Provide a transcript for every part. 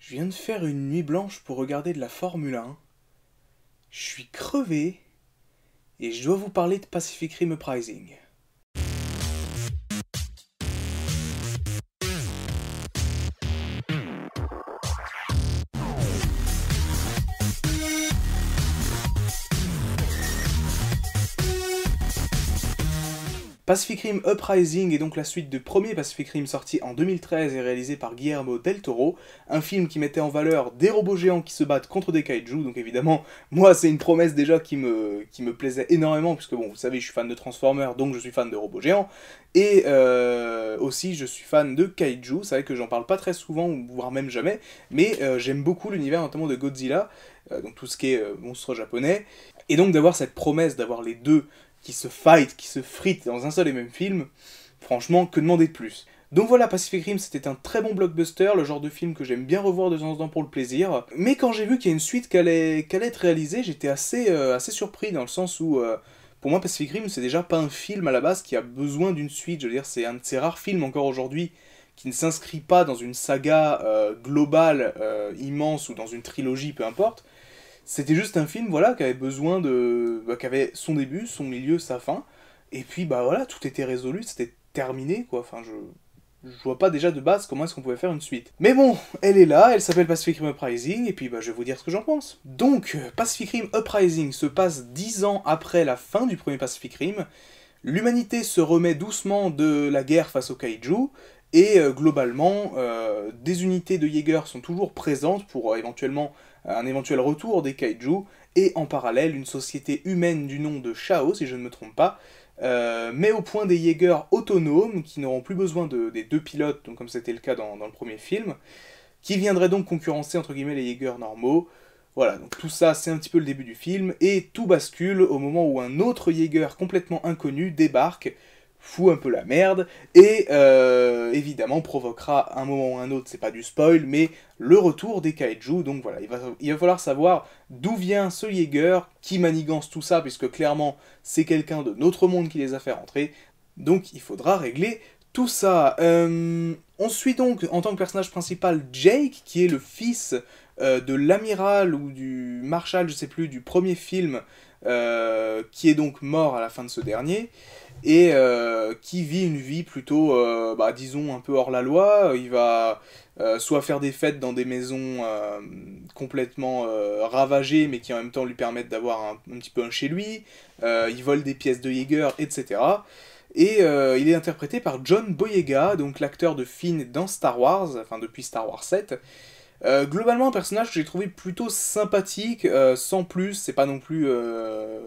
Je viens de faire une nuit blanche pour regarder de la Formule 1. Je suis crevé et je dois vous parler de Pacific Rim Uprising. Pacific Rim Uprising est donc la suite du premier Pacific Rim sorti en 2013 et réalisé par Guillermo del Toro, un film qui mettait en valeur des robots géants qui se battent contre des kaiju, donc évidemment, moi c'est une promesse déjà qui me plaisait énormément, puisque bon, vous savez, je suis fan de Transformers, donc je suis fan de robots géants, et aussi je suis fan de kaiju, c'est vrai que j'en parle pas très souvent, voire même jamais, mais j'aime beaucoup l'univers notamment de Godzilla, donc tout ce qui est monstre japonais, et donc d'avoir cette promesse d'avoir les deux qui se fight, qui se fritent dans un seul et même film, franchement, que demander de plus. Donc voilà, Pacific Rim, c'était un très bon blockbuster, le genre de film que j'aime bien revoir de temps en temps pour le plaisir. Mais quand j'ai vu qu'il y a une suite qui allait être réalisée, j'étais assez surpris, dans le sens où, pour moi, Pacific Rim, c'est déjà pas un film à la base qui a besoin d'une suite. Je veux dire, c'est un de ces rares films encore aujourd'hui qui ne s'inscrit pas dans une saga globale, immense, ou dans une trilogie, peu importe. C'était juste un film, voilà, qui avait besoin de... qui avait son début, son milieu, sa fin, et puis, bah voilà, tout était résolu, c'était terminé, quoi, enfin, je vois pas déjà de base comment est-ce qu'on pouvait faire une suite. Mais bon, elle est là, elle s'appelle Pacific Rim Uprising, et puis bah je vais vous dire ce que j'en pense. Donc, Pacific Rim Uprising se passe 10 ans après la fin du premier Pacific Rim, l'humanité se remet doucement de la guerre face aux kaiju, et globalement, des unités de Jaeger sont toujours présentes pour éventuellement un éventuel retour des kaiju, et en parallèle une société humaine du nom de Chao, si je ne me trompe pas, met au point des Jaegers autonomes qui n'auront plus besoin des deux pilotes, donc comme c'était le cas dans le premier film, qui viendraient donc concurrencer entre guillemets les Jaegers normaux. Voilà, donc tout ça c'est un petit peu le début du film, et tout bascule au moment où un autre Jaeger complètement inconnu débarque, fout un peu la merde, et évidemment provoquera un moment ou un autre, c'est pas du spoil, mais le retour des kaiju. Donc voilà, il va falloir savoir d'où vient ce Jaeger, qui manigance tout ça, puisque clairement c'est quelqu'un de notre monde qui les a fait rentrer, donc il faudra régler tout ça. On suit donc en tant que personnage principal Jake, qui est le fils de l'amiral ou du marshal, je sais plus, du premier film, qui est donc mort à la fin de ce dernier, et qui vit une vie plutôt, disons, un peu hors la loi. Il va soit faire des fêtes dans des maisons complètement ravagées, mais qui en même temps lui permettent d'avoir un petit peu un chez lui. Il vole des pièces de Jaeger, etc. Et il est interprété par John Boyega, donc l'acteur de Finn dans Star Wars, enfin depuis Star Wars 7. Globalement, un personnage que j'ai trouvé plutôt sympathique, sans plus, c'est pas non plus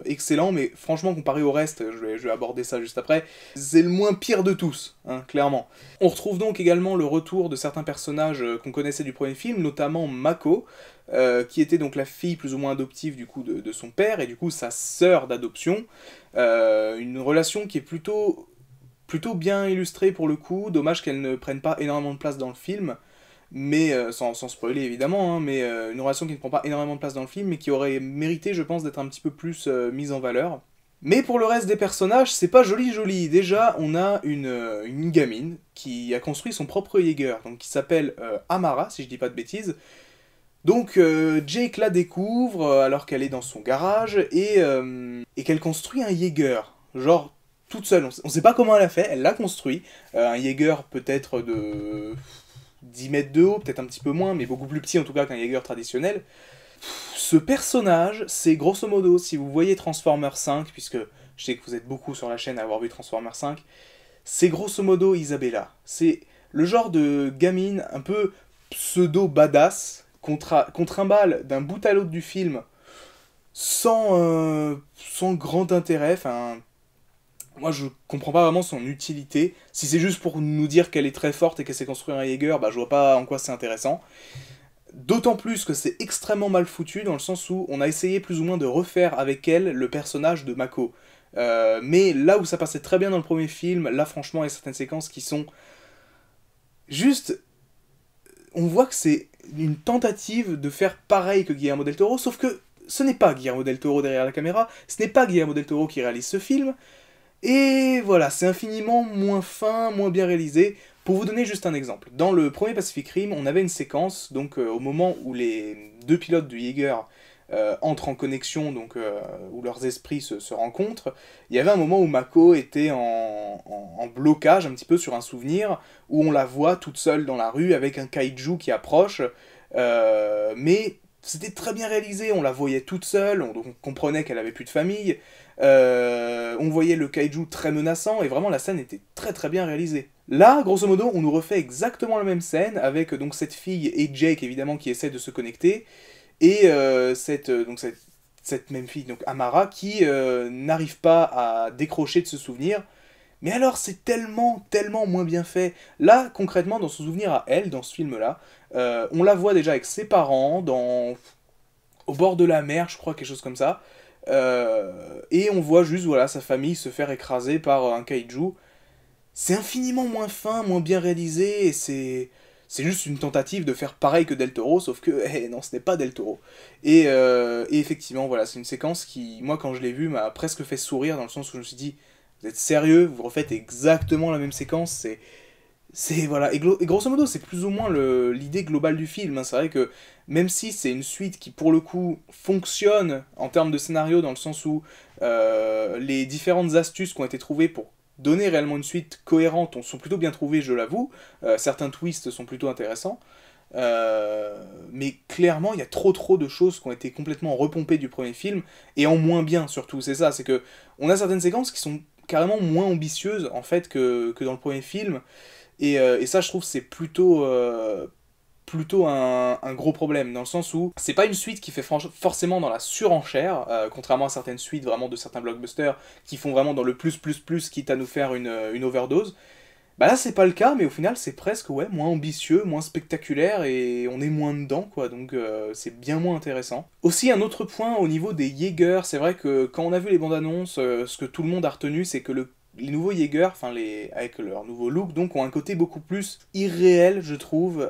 excellent, mais franchement, comparé au reste, je vais aborder ça juste après, c'est le moins pire de tous, hein, clairement. On retrouve donc également le retour de certains personnages qu'on connaissait du premier film, notamment Mako, qui était donc la fille plus ou moins adoptive du coup de son père, et du coup sa sœur d'adoption, une relation qui est plutôt bien illustrée pour le coup, dommage qu'elle ne prenne pas énormément de place dans le film, mais sans spoiler évidemment, hein, mais une relation qui ne prend pas énormément de place dans le film, mais qui aurait mérité, je pense, d'être un petit peu plus mise en valeur. Mais pour le reste des personnages, c'est pas joli joli. Déjà, on a une gamine qui a construit son propre Jaeger, donc qui s'appelle Amara, si je dis pas de bêtises. Donc Jake la découvre alors qu'elle est dans son garage, et qu'elle construit un Jaeger, genre toute seule. On sait pas comment elle a fait, elle l'a construit. Un Jaeger peut-être de 10 mètres de haut, peut-être un petit peu moins, mais beaucoup plus petit en tout cas qu'un Jaeger traditionnel. Ce personnage, c'est grosso modo, si vous voyez Transformers 5, puisque je sais que vous êtes beaucoup sur la chaîne à avoir vu Transformers 5, c'est grosso modo Isabella. C'est le genre de gamine un peu pseudo-badass, qu'on trimballe d'un bout à l'autre du film, sans grand intérêt, enfin... Moi, je comprends pas vraiment son utilité. Si c'est juste pour nous dire qu'elle est très forte et qu'elle s'est construit un Jaeger, bah je vois pas en quoi c'est intéressant. D'autant plus que c'est extrêmement mal foutu, dans le sens où on a essayé plus ou moins de refaire avec elle le personnage de Mako. Mais là où ça passait très bien dans le premier film, là franchement, il y a certaines séquences qui sont juste... On voit que c'est une tentative de faire pareil que Guillermo del Toro, sauf que ce n'est pas Guillermo del Toro derrière la caméra, ce n'est pas Guillermo del Toro qui réalise ce film, et voilà, c'est infiniment moins fin, moins bien réalisé. Pour vous donner juste un exemple, dans le premier Pacific Rim, on avait une séquence, donc au moment où les deux pilotes du Jaeger entrent en connexion, donc où leurs esprits se rencontrent, il y avait un moment où Mako était en blocage un petit peu sur un souvenir, où on la voit toute seule dans la rue avec un kaiju qui approche, mais c'était très bien réalisé, on la voyait toute seule, donc on comprenait qu'elle avait plus de famille, on voyait le kaiju très menaçant, et vraiment la scène était très très bien réalisée. Là, grosso modo, on nous refait exactement la même scène, avec donc cette fille et Jake évidemment qui essaient de se connecter, et cette même fille, donc Amara, qui n'arrive pas à décrocher de ce souvenir. Mais alors, c'est tellement, tellement moins bien fait. Là, concrètement, dans son souvenir à elle, dans ce film-là, on la voit déjà avec ses parents, au bord de la mer, je crois, quelque chose comme ça. Et on voit juste, voilà, sa famille se faire écraser par un kaiju. C'est infiniment moins fin, moins bien réalisé, et c'est juste une tentative de faire pareil que Del Toro, sauf que, non, ce n'est pas Del Toro. Et effectivement, voilà, c'est une séquence qui, moi, quand je l'ai vue, m'a presque fait sourire, dans le sens où je me suis dit, vous êtes sérieux, vous refaites exactement la même séquence, voilà, et grosso modo, c'est plus ou moins l'idée globale du film, hein. C'est vrai que, même si c'est une suite qui, pour le coup, fonctionne en termes de scénario, dans le sens où les différentes astuces qui ont été trouvées pour donner réellement une suite cohérente sont plutôt bien trouvées, je l'avoue. Certains twists sont plutôt intéressants. Mais clairement, il y a trop de choses qui ont été complètement repompées du premier film, et en moins bien surtout, c'est ça, c'est que on a certaines séquences qui sont carrément moins ambitieuses en fait que dans le premier film, et ça je trouve c'est plutôt un gros problème, dans le sens où c'est pas une suite qui fait forcément dans la surenchère, contrairement à certaines suites vraiment de certains blockbusters qui font vraiment dans le plus, quitte à nous faire une overdose. Bah là c'est pas le cas, mais au final c'est presque ouais, moins ambitieux, moins spectaculaire, et on est moins dedans quoi, donc c'est bien moins intéressant. Aussi un autre point au niveau des Jaeger, c'est vrai que quand on a vu les bandes annonces, ce que tout le monde a retenu c'est que les nouveaux Jaeger, enfin avec leur nouveau look, donc ont un côté beaucoup plus irréel, je trouve.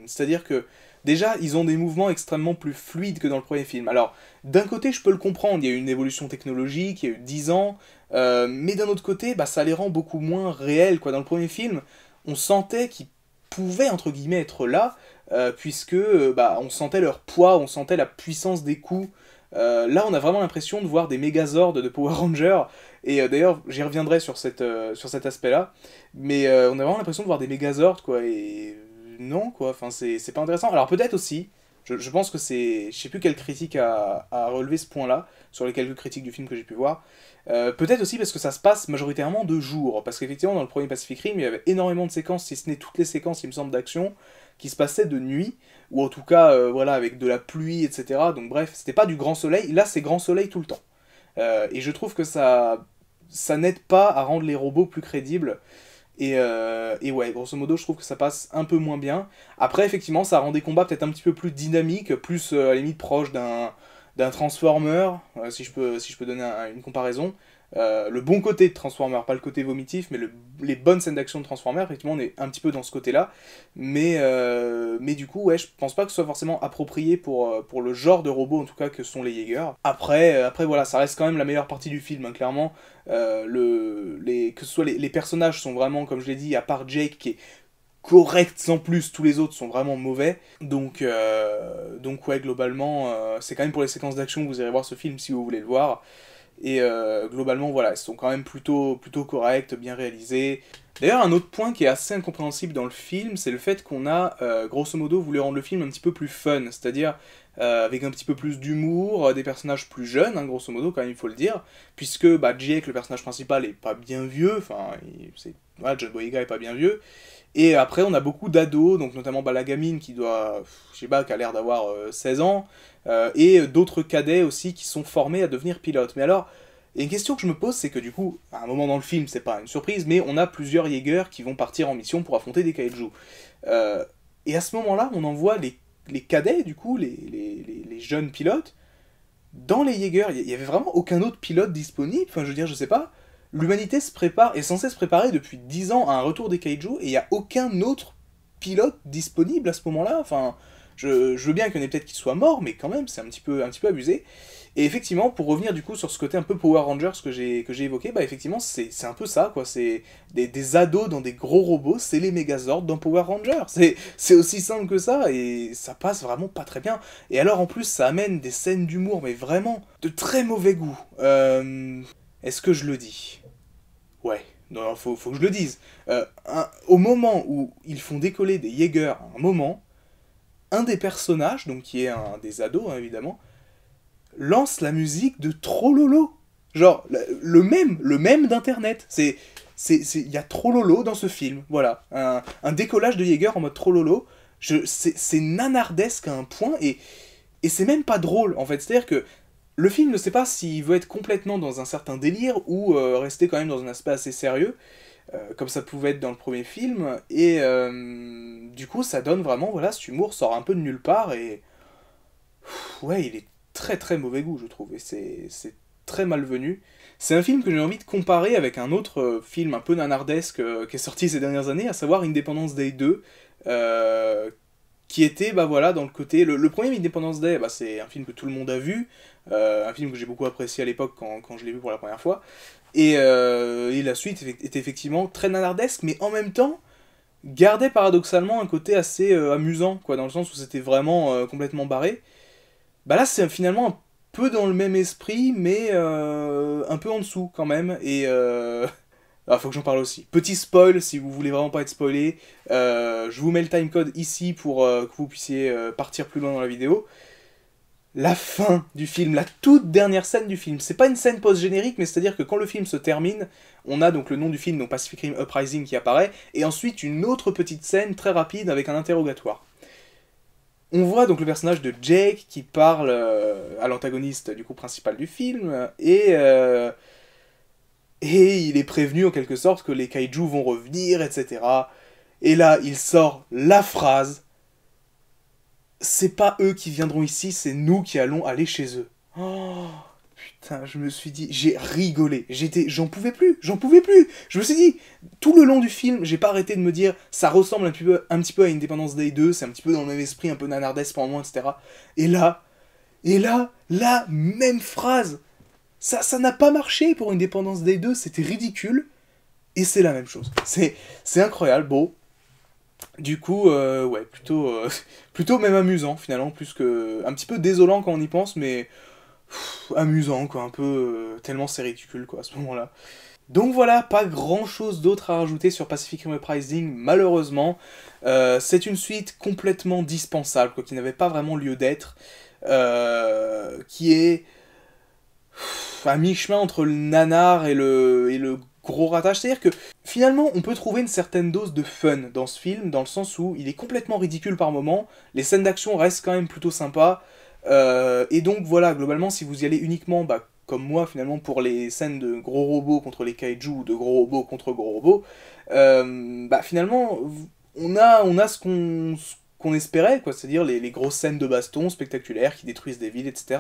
C'est-à-dire que déjà, ils ont des mouvements extrêmement plus fluides que dans le premier film. Alors, d'un côté, je peux le comprendre, il y a eu une évolution technologique, il y a eu 10 ans, mais d'un autre côté, bah, ça les rend beaucoup moins réels, quoi. Dans le premier film, on sentait qu'ils pouvaient, entre guillemets, être là, puisque bah, on sentait leur poids, on sentait la puissance des coups. Là, on a vraiment l'impression de voir des Megazords de Power Rangers, et d'ailleurs, j'y reviendrai sur cet aspect-là, mais on a vraiment l'impression de voir des Megazords, quoi, et non, quoi, enfin, c'est pas intéressant. Alors peut-être aussi, je pense que c'est... Je sais plus quelle critique a relevé ce point-là, sur les quelques critiques du film que j'ai pu voir. Peut-être aussi parce que ça se passe majoritairement de jour, parce qu'effectivement, dans le premier Pacific Rim, il y avait énormément de séquences, si ce n'est toutes les séquences, il me semble, d'action, qui se passaient de nuit, ou en tout cas, voilà, avec de la pluie, etc. Donc bref, c'était pas du grand soleil, là c'est grand soleil tout le temps. Et je trouve que ça n'aide pas à rendre les robots plus crédibles. Et ouais, grosso modo, je trouve que ça passe un peu moins bien. Après, effectivement, ça rend des combats peut-être un petit peu plus dynamiques, plus à la limite proche d'un Transformer, si je peux donner une comparaison. Le bon côté de Transformer, pas le côté vomitif, mais les bonnes scènes d'action de Transformer, effectivement, on est un petit peu dans ce côté-là. Mais du coup, ouais, je pense pas que ce soit forcément approprié pour le genre de robot, en tout cas, que sont les Jaeger. Après voilà, ça reste quand même la meilleure partie du film, hein, clairement. Que ce soit les personnages sont vraiment, comme je l'ai dit, à part Jake, qui est correct sans plus, tous les autres sont vraiment mauvais. Donc ouais, globalement, c'est quand même pour les séquences d'action que vous irez voir ce film si vous voulez le voir. Et globalement, voilà, ils sont quand même plutôt corrects, bien réalisés. D'ailleurs, un autre point qui est assez incompréhensible dans le film, c'est le fait qu'on a, grosso modo, voulu rendre le film un petit peu plus fun, c'est-à-dire avec un petit peu plus d'humour, des personnages plus jeunes, hein, grosso modo, quand même, il faut le dire, puisque bah, Jake, le personnage principal, est pas bien vieux, enfin, voilà, John Boyega est pas bien vieux, et après, on a beaucoup d'ados, donc notamment bah, la gamine qui doit, je sais pas, qui a l'air d'avoir 16 ans, et d'autres cadets aussi qui sont formés à devenir pilotes. Mais alors, il y a une question que je me pose, c'est que du coup, à un moment dans le film, c'est pas une surprise, mais on a plusieurs Jaeger qui vont partir en mission pour affronter des kaiju. Et à ce moment-là, on envoie les cadets, du coup, les jeunes pilotes, dans les Jaeger. Il y avait vraiment aucun autre pilote disponible, enfin je veux dire, je sais pas. L'humanité est censée se préparer depuis 10 ans à un retour des kaiju, et il n'y a aucun autre pilote disponible à ce moment-là, enfin... Je veux bien qu'il y en ait peut-être qui soient morts, mais quand même, c'est un petit peu abusé. Et effectivement, pour revenir du coup sur ce côté un peu Power Rangers que j'ai évoqué, bah effectivement, c'est un peu ça, quoi. C'est des ados dans des gros robots, c'est les Megazords dans Power Rangers. C'est aussi simple que ça, et ça passe vraiment pas très bien. Et alors, en plus, ça amène des scènes d'humour, mais vraiment de très mauvais goût. Est-ce que je le dis? Ouais, non, faut que je le dise. Au moment où ils font décoller des Jaeger, à un moment, un des personnages, donc qui est un des ados, hein, évidemment, lance la musique de Trollolo. Genre, le même d'internet. Il y a Trollolo dans ce film, voilà. Un décollage de Jaeger en mode Trollolo. C'est nanardesque à un point, et c'est même pas drôle, en fait. C'est-à-dire que le film ne sait pas s'il veut être complètement dans un certain délire, ou rester quand même dans un aspect assez sérieux, comme ça pouvait être dans le premier film, et du coup, ça donne vraiment, voilà, cet humour sort un peu de nulle part, et... Ouais, il est très très mauvais goût, je trouve, et c'est très malvenu. C'est un film que j'ai envie de comparer avec un autre film un peu nanardesque qui est sorti ces dernières années, à savoir Independence Day 2, qui était, bah voilà, dans le côté... Le premier Independence Day, bah, c'est un film que tout le monde a vu, un film que j'ai beaucoup apprécié à l'époque quand je l'ai vu pour la première fois, et la suite était effectivement très nanardesque, mais en même temps, gardait paradoxalement un côté assez amusant, quoi, dans le sens où c'était vraiment complètement barré. Bah là, c'est finalement un peu dans le même esprit, mais un peu en dessous quand même. Et ah, faut que j'en parle aussi. Petit spoil, si vous voulez vraiment pas être spoilé, je vous mets le timecode ici pour que vous puissiez partir plus loin dans la vidéo. La fin du film, la toute dernière scène du film, c'est pas une scène post-générique, mais c'est-à-dire que quand le film se termine, on a donc le nom du film, donc Pacific Rim Uprising qui apparaît, et ensuite une autre petite scène très rapide avec un interrogatoire. On voit donc le personnage de Jake qui parle à l'antagoniste du coup principal du film, et il est prévenu en quelque sorte que les kaiju vont revenir, etc. Et là, il sort la phrase: c'est pas eux qui viendront ici, c'est nous qui allons aller chez eux. Oh, putain, je me suis dit, j'ai rigolé, j'en pouvais plus. Je me suis dit, tout le long du film, j'ai pas arrêté de me dire, ça ressemble un petit peu à Independence Day 2, c'est un petit peu dans le même esprit, un peu nanardesque pour moi, etc. Et là, la même phrase. Ça n'a pas marché pour Independence Day 2, c'était ridicule, et c'est la même chose. C'est incroyable, bon. Du coup, ouais, plutôt même amusant, finalement, plus que... Un petit peu désolant quand on y pense, mais... amusant, quoi, un peu... tellement c'est ridicule, quoi, à ce moment-là. Donc voilà, pas grand-chose d'autre à rajouter sur Pacific Rim Uprising, malheureusement. C'est une suite complètement dispensable, quoi, qui n'avait pas vraiment lieu d'être, qui est... à mi-chemin entre le nanar et le gros ratage. C'est-à-dire que finalement, on peut trouver une certaine dose de fun dans ce film, dans le sens où il est complètement ridicule par moments, les scènes d'action restent quand même plutôt sympas, et donc voilà, globalement, si vous y allez uniquement, bah, comme moi finalement, pour les scènes de gros robots contre les kaiju, ou de gros robots contre gros robots, bah finalement, on a ce qu'on espérait, quoi, c'est-à-dire les grosses scènes de baston spectaculaires qui détruisent des villes, etc.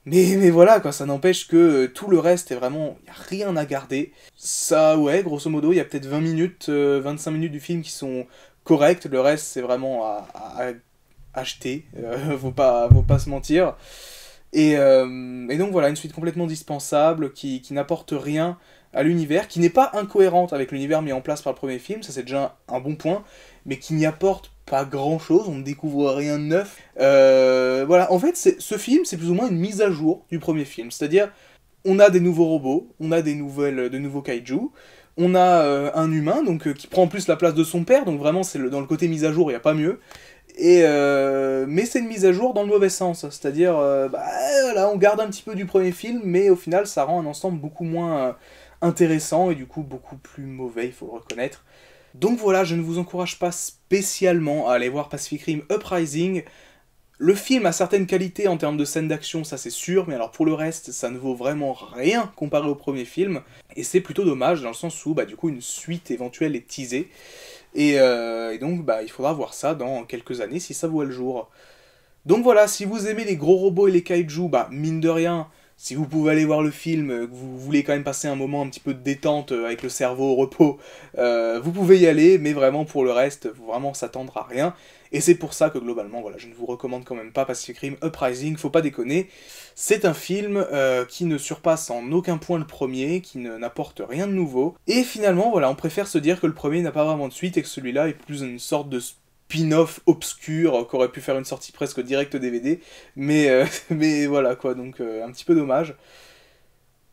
Mais voilà, quoi, ça n'empêche que tout le reste est vraiment... Il n'y a rien à garder. Ça, ouais, grosso modo, il y a peut-être 20 minutes, 25 minutes du film qui sont correctes. Le reste, c'est vraiment à acheter. Faut pas se mentir. Et donc voilà, une suite complètement dispensable qui n'apporte rien à l'univers, qui n'est pas incohérente avec l'univers mis en place par le premier film, ça c'est déjà un bon point, mais qui n'y apporte pas grand chose, on ne découvre rien de neuf. Voilà, en fait, ce film, c'est plus ou moins une mise à jour du premier film, c'est-à-dire, on a des nouveaux robots, on a de nouveaux kaiju, on a un humain, donc qui prend en plus la place de son père, donc vraiment, dans le côté mise à jour, il n'y a pas mieux. Mais c'est une mise à jour dans le mauvais sens, c'est-à-dire, bah, voilà, on garde un petit peu du premier film, mais au final, ça rend un ensemble beaucoup moins intéressant, et du coup, beaucoup plus mauvais, il faut le reconnaître. Donc voilà, je ne vous encourage pas spécialement à aller voir Pacific Rim Uprising. Le film a certaines qualités en termes de scènes d'action, ça c'est sûr, mais alors pour le reste, ça ne vaut vraiment rien comparé au premier film, et c'est plutôt dommage dans le sens où, bah, du coup, une suite éventuelle est teasée, et donc, bah, il faudra voir ça dans quelques années si ça voit le jour. Donc voilà, si vous aimez les gros robots et les kaiju, bah, mine de rien, Si vous pouvez aller voir le film, que vous voulez quand même passer un moment un petit peu de détente avec le cerveau au repos, vous pouvez y aller, mais vraiment pour le reste, faut vraiment s'attendre à rien. Et c'est pour ça que globalement, voilà, je ne vous recommande quand même pas Pacific Rim Uprising, faut pas déconner. C'est un film qui ne surpasse en aucun point le premier, qui n'apporte rien de nouveau. Et finalement, voilà, on préfère se dire que le premier n'a pas vraiment de suite et que celui-là est plus une sorte de spin-off obscur, qu'aurait pu faire une sortie presque directe DVD, mais voilà quoi, donc un petit peu dommage.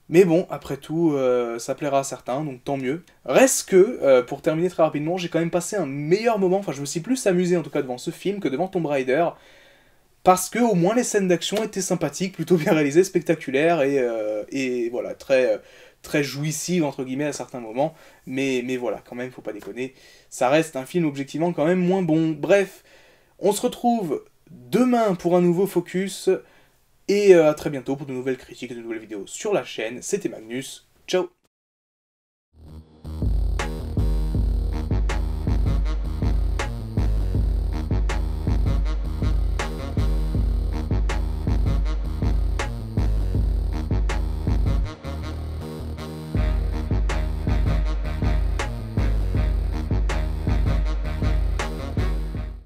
Mais bon, après tout, ça plaira à certains, donc tant mieux. Reste que, pour terminer très rapidement, j'ai quand même passé un meilleur moment, enfin je me suis plus amusé en tout cas devant ce film que devant Tomb Raider, parce que au moins les scènes d'action étaient sympathiques, plutôt bien réalisées, spectaculaires, et voilà, très jouissives entre guillemets à certains moments, mais voilà, quand même, faut pas déconner, ça reste un film objectivement quand même moins bon. Bref, on se retrouve demain pour un nouveau focus, et à très bientôt pour de nouvelles critiques et de nouvelles vidéos sur la chaîne. C'était Magnus, ciao.